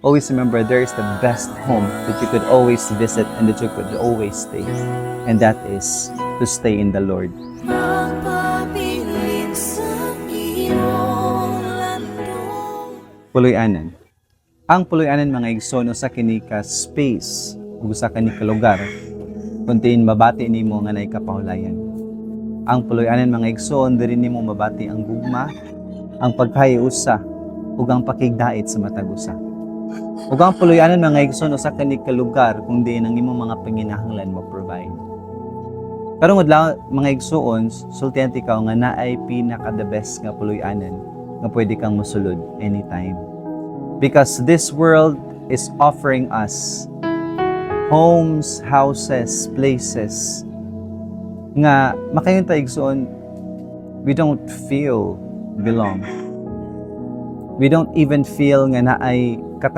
always remember there is the best home that you could always visit and that you could always stay. And that is to stay in the Lord. Magpapiling sa iyong landong. Puloy-anan. Ang puloy-anan mga igsoon sa kinika space ug sa kanika lugar kuntiin mabati nimo nga nay kapahulayan. Ang puloy-anan mga igsoon diri nimo mabati ang gugma, ang pagkayusa ug ang pakigdait sa matag usa. Ug ang puloy-anan mga igsoon sa kanika lugar kung diin ang imong mga panginahanglan mo provide. Karong adlaw mga igsoon, sultihan ikaw nga naay pinaka the best nga puloy-anan nga pwede kang mosulod anytime. Because this world is offering us homes, houses, places nga makayon ta igsoon, we don't feel belong. We don't even feel nga naay